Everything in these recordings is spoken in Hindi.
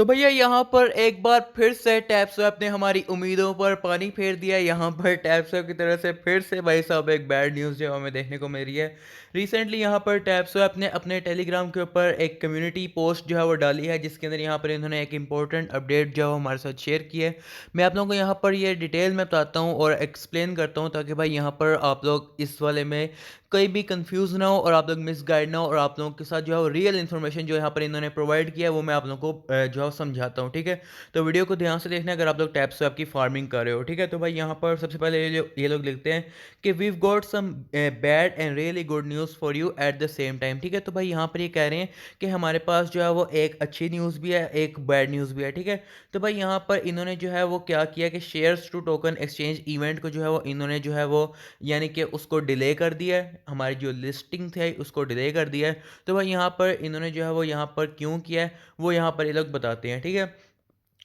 तो भैया यहाँ पर एक बार फिर से टैब स्वैप ने हमारी उम्मीदों पर पानी फेर दिया। यहाँ पर टैब स्वैप की तरह से फिर से भाई साहब एक बैड न्यूज़ जो हमें देखने को मिल रही है। रिसेंटली यहाँ पर टैब स्वैप ने अपने टेलीग्राम के ऊपर एक कम्युनिटी पोस्ट जो है वो डाली है, जिसके अंदर यहाँ पर इन्होंने एक इंपॉर्टेंट अपडेट जो है वो हमारे साथ शेयर की है। मैं आप लोगों को यहाँ पर ये डिटेल में बताता हूँ और एक्सप्लेन करता हूँ, ताकि भाई यहाँ पर आप लोग इस वाले में कहीं भी कंफ्यूज ना हो और आप लोग मिसगाइड ना हो, और आप लोगों के साथ जो है वो रियल इन्फॉर्मेशन जो यहाँ पर इन्होंने प्रोवाइड किया है वो मैं आप लोगों को जो है समझाता हूँ। ठीक है, तो वीडियो को ध्यान से देखना अगर आप लोग टैब स्वैप की फार्मिंग कर रहे हो। ठीक है, तो भाई यहाँ पर सबसे पहले ये लोग लिखते हैं कि we've got some bad and really good news for you at the same time. ठीक है, तो भाई यहाँ पर ये कह रहे हैं कि हमारे पास जो है वो एक अच्छी न्यूज़ भी है, एक बैड न्यूज़ भी है। ठीक है, तो भाई यहाँ पर इन्होंने जो है वो क्या किया कि shares to token exchange event को जो है वो इन्होंने जो है वो यानी कि उसको डिले कर दिया है, हमारी जो लिस्टिंग थी उसको डिले कर दिया है। तो भाई यहाँ पर इन्होंने जो है वो यहाँ पर क्यों किया है वो यहाँ पर ये लोग बताते हैं। ठीक है,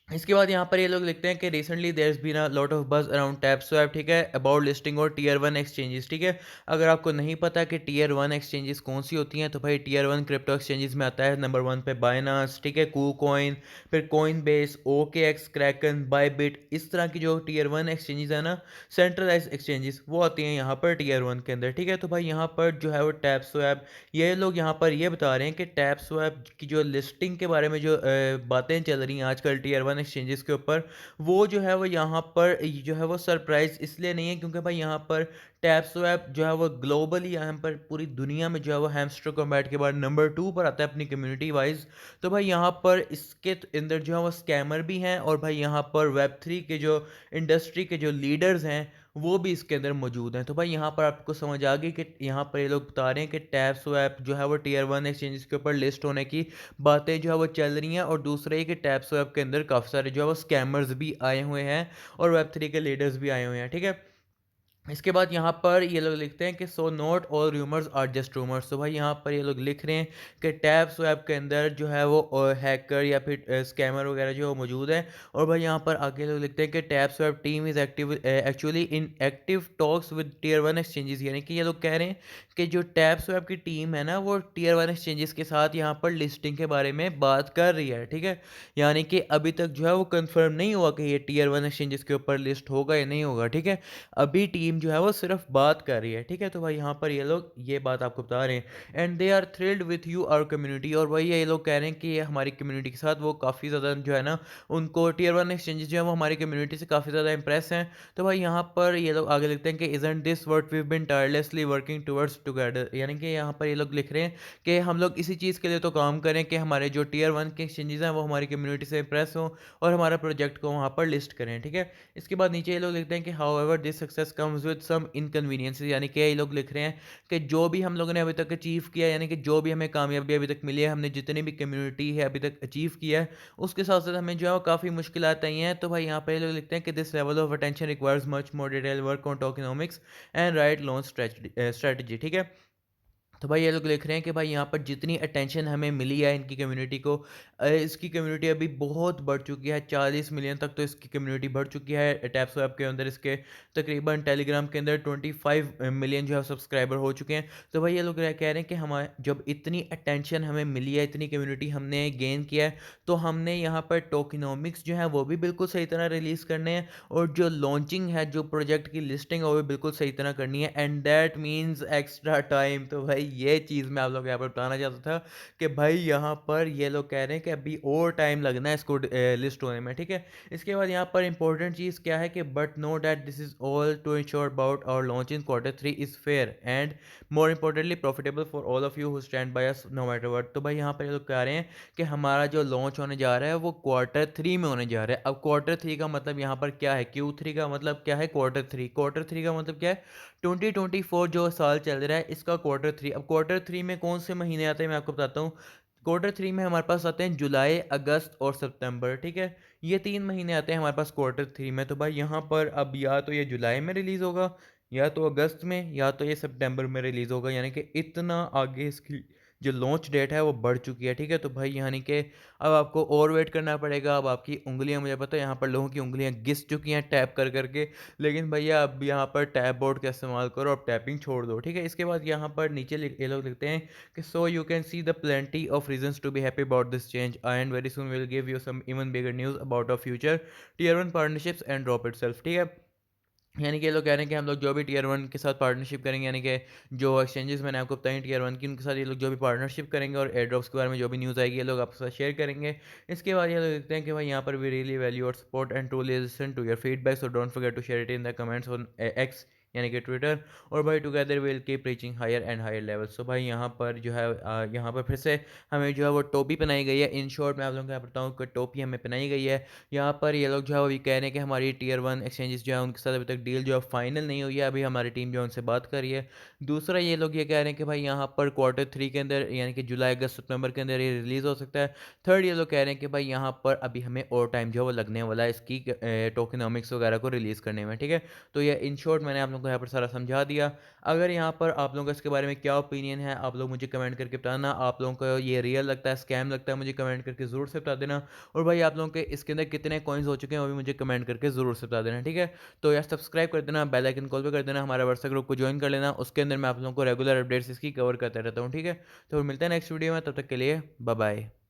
इसके बाद यहाँ पर ये लोग लिखते हैं कि recently there been a lot of buzz around Tab Swap. ठीक है, अबाउट लिस्टिंग और टीयर वन एक्सचेंजेस। ठीक है, अगर आपको नहीं पता कि टीयर वन एक्सचेंजेस कौन सी होती हैं, तो भाई टीयर वन क्रिप्टो एक्सचेंजेस में आता है नंबर वन पे बाइनांस, ठीक है, कू कॉइन, फिर coin base, okay x, Kraken, Bybit. इस तरह की जो टीयर वन एक्सचेंजेस है ना, सेंट्रलाइज एक्सचेंजेस, वो आती हैं यहाँ पर टीयर वन के अंदर। ठीक है, तो भाई यहाँ पर जो है वो टैब स्वैप, ये लोग यहाँ पर ये बता रहे हैं कि टैब स्वैप की जो लिस्टिंग के बारे में जो बातें चल रही हैं आजकल टीयर वन एक्सचेंजेस के ऊपर, वो जो है वो यहाँ पर जो है वो सरप्राइज इसलिए नहीं है क्योंकि भाई यहाँ पर टैब स्वैप जो है वो ग्लोबली यहाँ पर पूरी दुनिया में जो है वो हैमस्टर कॉम्बैट के बाद नंबर टू पर आता है अपनी कम्युनिटी वाइज। तो भाई यहाँ पर इसके अंदर जो है वो स्कैमर भी हैं, और भाई यहाँ पर वेब थ्री के जो इंडस्ट्री के जो लीडर्स हैं वो भी इसके अंदर मौजूद हैं। तो भाई यहाँ पर आपको समझ आ गई कि यहाँ पर ये लोग बता रहे हैं कि टैब स्वैप जो है वो टीयर वन एक्सचेंजेस के ऊपर लिस्ट होने की बातें जो है वो चल रही हैं, और दूसरा ये कि टैब स्वैप के अंदर काफ़ी सारे जो है वो स्कैमर्स भी आए हुए हैं और वेब थ्री के लीडर्स भी आए हुए हैं। ठीक है, इसके बाद यहाँ पर ये लोग लिखते हैं कि so not all rumours are just rumours. तो भाई यहाँ पर ये लोग लिख रहे हैं कि टैब स्वैप के अंदर जो है वो हैकर या फिर स्कैमर वगैरह जो है वो मौजूद है। और भाई यहाँ पर आगे लोग लिखते हैं कि Tab Swap team is active actually in active talks with tier one exchanges. यानी कि ये लोग कह रहे हैं कि जो टैब स्वैप की टीम है ना, वो टीयर वन एक्सचेंजेस के साथ यहाँ पर लिस्टिंग के बारे में बात कर रही है। ठीक है, यानी कि अभी तक जो है वो कंफर्म नहीं हुआ कि ये टीयर वन एक्सचेंजेस के ऊपर लिस्ट होगा या नहीं होगा। ठीक है, अभी टीम जो है वो सिर्फ बात कर रही है। ठीक है, तो भाई यहाँ पर ये लोग ये बात आपको बता रहे हैं and they are thrilled with you our community. और भाई ये लोग कह रहे हैं कि ये हमारी कम्युनिटी के साथ वो काफ़ी ज़्यादा जो है ना, उनको टीयर वन एक्सचेंजेस जो है वो हमारी कम्युनिटी से काफ़ी ज़्यादा इंप्रेस हैं। तो भाई यहाँ पर ये लोग आगे लिखते हैं कि isn't this what we been tirelessly working towards together. यानी कि यहाँ पर ये लोग लिख रहे हैं कि हम लोग इसी चीज़ के लिए तो काम करें कि हमारे जो टीयर वन के एक्सचेंजेस हैं वो हमारी कम्युनिटी से इंप्रेस हों और हमारा प्रोजेक्ट को वहाँ पर लिस्ट करें। ठीक है, इसके बाद नीचे ये लोग लिखते हैं कि however this success comes with some inconveniences. यानी कि ये लोग लिख रहे हैं कि जो भी हम लोगों ने अभी तक अचीव किया, यानी कि जो भी हमें कामयाबी अभी तक मिली है, हमने जितनी भी कम्युनिटी है अभी तक अचीव किया है, उसके साथ साथ हमें जो है वो काफ़ी मुश्किलात आई हैं। तो भाई यहाँ पे ये लोग लिखते हैं कि this level of attention requires much more detail work on tokenomics and right launch strategy. ठीक है, तो भाई ये लोग लिख रहे हैं कि भाई यहाँ पर जितनी अटेंशन हमें मिली है इनकी कम्युनिटी को, इसकी कम्युनिटी अभी बहुत बढ़ चुकी है, 40 मिलियन तक तो इसकी कम्युनिटी बढ़ चुकी है। टैप स्वैप के अंदर इसके तकरीबन टेलीग्राम के अंदर 25 मिलियन जो है सब्सक्राइबर हो चुके हैं। तो भाई ये लोग कह रहे हैं कि हमारे जब इतनी अटेंशन हमें मिली है, इतनी कम्युनिटी हमने गेन किया है, तो हमने यहाँ पर टोकेनोमिक्स जो है वो भी बिल्कुल सही तरह रिलीज़ करने हैं, और जो लॉन्चिंग है, जो प्रोजेक्ट की लिस्टिंग है वो भी बिल्कुल सही तरह करनी है, and that means extra time. तो भाई ये चीज़ मैं आप लोग को यहाँ पर बताना चाहता था कि भाई यहाँ पर ये लोग कह रहे हैं कि अभी और टाइम लगना है इसको लिस्ट होने में। ठीक है, इसके बाद यहाँ पर इंपॉर्टेंट चीज़ क्या है कि but know that this is all to ensure about our launch in quarter three is fair and more importantly profitable for all of you who stand by us no matter what. तो भाई यहाँ पर ये लोग कह रहे हैं कि हमारा जो लॉन्च होने जा रहा है वो क्वार्टर थ्री में होने जा रहा है। अब क्वार्टर थ्री का मतलब यहाँ पर क्या है, क्यू थ्री का मतलब क्या है, क्वार्टर थ्री का मतलब क्या है, 2024 जो साल चल रहा है इसका क्वार्टर थ्री। अब क्वार्टर थ्री में कौन से महीने आते हैं मैं आपको बताता हूँ। क्वार्टर थ्री में हमारे पास आते हैं जुलाई, अगस्त और सितंबर। ठीक है, ये 3 महीने आते हैं हमारे पास क्वार्टर थ्री में। तो भाई यहाँ पर अब या तो ये जुलाई में रिलीज़ होगा, या तो अगस्त में, या तो ये सितंबर में रिलीज़ होगा, यानी कि इतना आगे इसकी जो लॉन्च डेट है वो बढ़ चुकी है, ठीक है? तो भाई यानी कि अब आपको और वेट करना पड़ेगा। अब आपकी उँगलियाँ, मुझे पता है यहाँ पर लोगों की उँगलियाँ घिस चुकी हैं टैप कर के, लेकिन भैया अब यहाँ पर टैप बोर्ड का इस्तेमाल करो, अब टैपिंग छोड़ दो, ठीक है? इसके बाद यहाँ पर नीचे ये लोग लिखते हैं कि so you can see the plenty of reasons to be happy about this change and very soon will give you some even bigger news about our future tier 1 partnerships and drop itself, ठीक है? यानी कि ये लोग कह रहे हैं कि हम लोग जो भी टियर 1 के साथ पार्टनरशिप करेंगे, यानी कि जो एक्सचेंजेस मैंने आपको बताई टियर 1 की, उनके साथ ये लोग जो भी पार्टनरशिप करेंगे और एयर ड्रॉप्स के बारे में जो भी न्यूज़ आएगी, ये लोग आपके साथ शेयर करेंगे। इसके बाद ये लोग लिखते हैं कि भाई यहाँ पर वी रियली वैल्यू और support and truly listen to your feedback, so don't forget to share it in the comments on X यानी कि ट्विटर, और भाई together will keep reaching higher and higher levels. तो भाई यहाँ पर जो है यहाँ पर फिर से हमें जो है वो टोपी पहनाई गई है। इन शॉर्ट मैं आप लोगों को बताऊँ कि टोपी हमें पहनाई गई है। यहाँ पर ये लोग जो है वो ये कह रहे हैं कि हमारी टियर 1 एक्सचेंजेस जो है उनके साथ अभी तक डील जो है फाइनल नहीं हुई है, अभी हमारी टीम जो है उनसे बात कर रही है। दूसरा ये लोग ये कह रहे हैं कि भाई यहाँ पर क्वार्टर 3 के अंदर, यानी कि जुलाई अगस्त सितंबर के अंदर ये रिलीज़ हो सकता है। थर्ड ये लोग कह रहे हैं कि भाई यहाँ पर अभी हमें और टाइम जो है वो लगने वाला है इसकी टोकेनॉमिक्स वगैरह को रिलीज़ करने में, ठीक है? तो ये इन शॉर्ट मैंने आप लोगों को यहाँ पर सारा समझा दिया। अगर यहाँ पर आप लोगों का इसके बारे में क्या ओपिनियन है, आप लोग मुझे कमेंट करके बताना। आप लोगों को ये रियल लगता है, स्कैम लगता है, मुझे कमेंट करके ज़रूर से बता देना। और भाई आप लोगों के इसके अंदर कितने कॉइन्स हो चुके हैं वो भी मुझे कमेंट करके ज़रूर से बता देना, ठीक है? तो यार सब्सक्राइब कर देना, बेल आइकन कॉल पे कर देना, हमारा व्हाट्सएप ग्रुप को ज्वाइन कर लेना, उसके अंदर मैं आप लोगों को रेगुलर अपडेट्स इसकी कवर करता रहता हूँ, ठीक है? तो फिर मिलते हैं नेक्स्ट वीडियो में, तब तक के लिए बाय बाय।